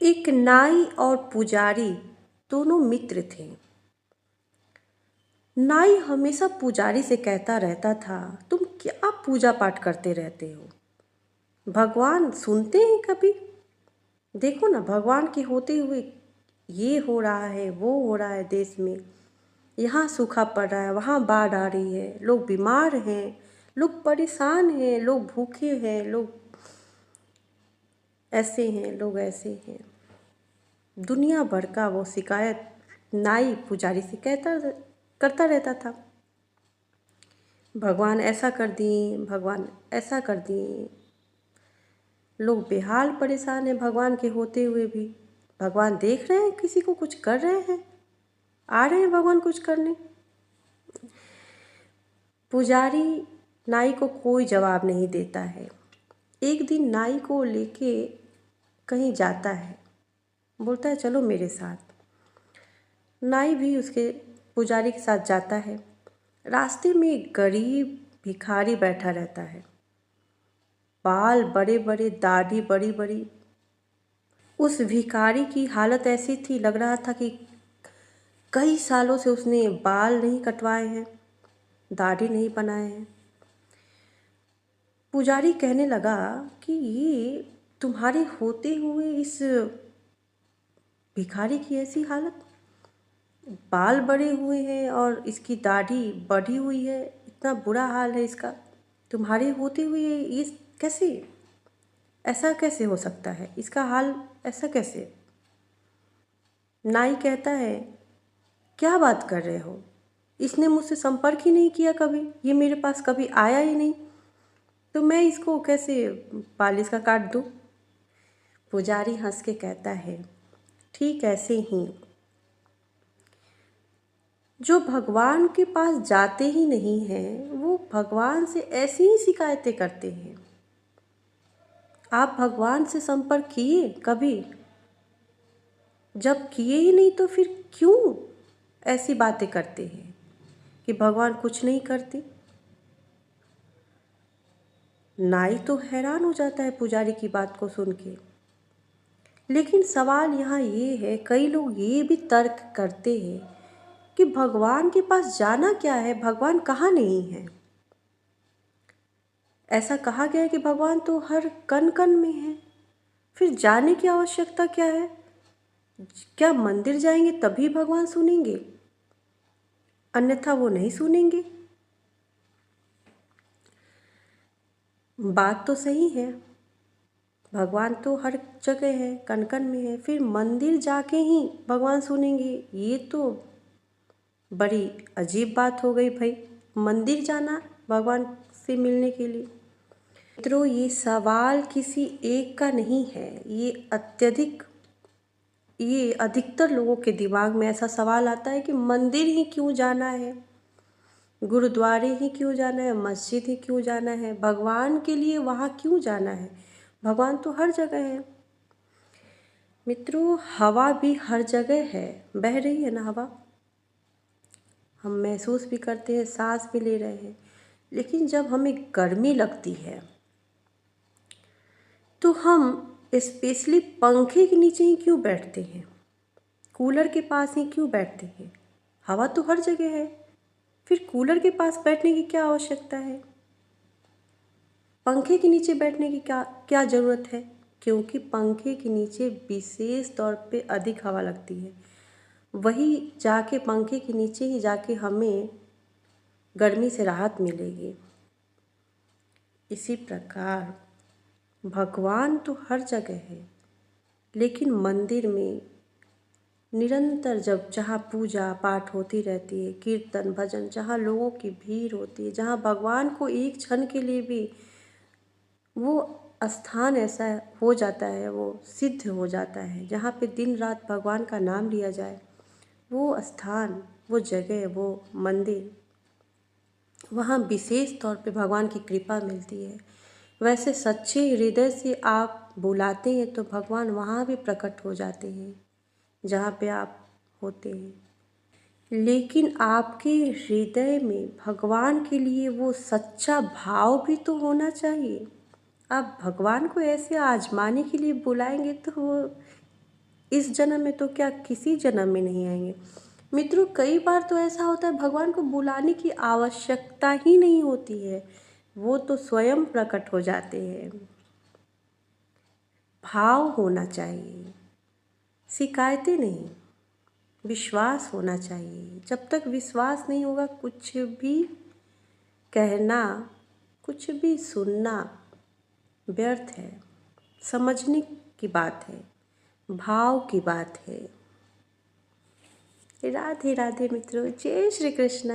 एक नाई और पुजारी दोनों मित्र थे। नाई हमेशा पुजारी से कहता रहता था, तुम क्या पूजा पाठ करते रहते हो? भगवान सुनते हैं कभी? देखो ना, भगवान के होते हुए ये हो रहा है, वो हो रहा है देश में। यहाँ सूखा पड़ रहा है, वहाँ बाढ़ आ रही है, लोग बीमार हैं, लोग परेशान हैं, लोग भूखे हैं, लोग ऐसे हैं, लोग ऐसे हैं। दुनिया भर का वो शिकायत नाई पुजारी से करता रहता था। भगवान ऐसा कर दिए, भगवान ऐसा कर दिए। लोग बेहाल परेशान हैं भगवान के होते हुए भी। भगवान देख रहे हैं किसी को कुछ कर रहे हैं? आ रहे हैं भगवान कुछ करने? पुजारी नाई को कोई जवाब नहीं देता है। एक दिन नाई को लेके कहीं जाता है, बोलता है चलो मेरे साथ। नाई भी उसके पुजारी के साथ जाता है। रास्ते में एक गरीब भिखारी बैठा रहता है, बाल बड़े बड़े, दाढ़ी बड़ी बड़ी। उस भिखारी की हालत ऐसी थी, लग रहा था कि कई सालों से उसने बाल नहीं कटवाए हैं, दाढ़ी नहीं बनाए हैं। पुजारी कहने लगा कि ये तुम्हारे होते हुए इस भिखारी की ऐसी हालत, बाल बड़े हुए हैं और इसकी दाढ़ी बढ़ी हुई है, इतना बुरा हाल है इसका। तुम्हारे होते हुए ये कैसे, ऐसा कैसे हो सकता है? इसका हाल ऐसा कैसे? नाई कहता है, क्या बात कर रहे हो? इसने मुझसे संपर्क ही नहीं किया कभी, ये मेरे पास कभी आया ही नहीं, तो मैं इसको कैसे बाल इसका काट दूँ? पुजारी हंस के कहता है, ठीक ऐसे ही जो भगवान के पास जाते ही नहीं हैं, वो भगवान से ऐसी ही शिकायतें करते हैं। आप भगवान से संपर्क किए कभी? जब किए ही नहीं तो फिर क्यों ऐसी बातें करते हैं कि भगवान कुछ नहीं करते? नाई तो हैरान हो जाता है पुजारी की बात को सुन के। लेकिन सवाल यहाँ ये है, कई लोग ये भी तर्क करते हैं कि भगवान के पास जाना क्या है, भगवान कहाँ नहीं है। ऐसा कहा गया है कि भगवान तो हर कण कण में है, फिर जाने की आवश्यकता क्या है? क्या मंदिर जाएंगे तभी भगवान सुनेंगे, अन्यथा वो नहीं सुनेंगे? बात तो सही है, भगवान तो हर जगह है, कण कण में है, फिर मंदिर जाके ही भगवान सुनेंगे, ये तो बड़ी अजीब बात हो गई भाई। मंदिर जाना भगवान से मिलने के लिए? मित्रों, ये सवाल किसी एक का नहीं है, ये अधिकतर लोगों के दिमाग में ऐसा सवाल आता है कि मंदिर ही क्यों जाना है, गुरुद्वारे ही क्यों जाना है, मस्जिद ही क्यों जाना है, भगवान के लिए वहाँ क्यों जाना है? भगवान तो हर जगह है। मित्रों, हवा भी हर जगह है, बह रही है ना हवा, हम महसूस भी करते हैं, सांस भी ले रहे हैं। लेकिन जब हमें गर्मी लगती है तो हम स्पेशली पंखे के नीचे ही क्यों बैठते हैं, कूलर के पास ही क्यों बैठते हैं? हवा तो हर जगह है, फिर कूलर के पास बैठने की क्या आवश्यकता है? पंखे के नीचे बैठने की क्या क्या ज़रूरत है? क्योंकि पंखे के नीचे विशेष तौर पे अधिक हवा लगती है। वही जाके पंखे के नीचे ही जाके हमें गर्मी से राहत मिलेगी। इसी प्रकार भगवान तो हर जगह है, लेकिन मंदिर में निरंतर जहाँ पूजा पाठ होती रहती है, कीर्तन भजन, जहाँ लोगों की भीड़ होती है, जहाँ भगवान को एक क्षण के लिए भी वो स्थान ऐसा हो जाता है, वो सिद्ध हो जाता है, जहाँ पे दिन रात भगवान का नाम लिया जाए, वो स्थान, वो जगह, वो मंदिर, वहाँ विशेष तौर पे भगवान की कृपा मिलती है। वैसे सच्चे हृदय से आप बुलाते हैं तो भगवान वहाँ भी प्रकट हो जाते हैं जहाँ पे आप होते हैं। लेकिन आपके हृदय में भगवान के लिए वो सच्चा भाव भी तो होना चाहिए। आप भगवान को ऐसे आजमाने के लिए बुलाएंगे तो वो इस जन्म में तो क्या किसी जन्म में नहीं आएंगे। मित्रों, कई बार तो ऐसा होता है भगवान को बुलाने की आवश्यकता ही नहीं होती है, वो तो स्वयं प्रकट हो जाते हैं। भाव होना चाहिए, शिकायतें नहीं, विश्वास होना चाहिए। जब तक विश्वास नहीं होगा, कुछ भी कहना, कुछ भी सुनना व्यर्थ है। समझने की बात है, भाव की बात है। राधे राधे मित्रों, जय श्री कृष्ण।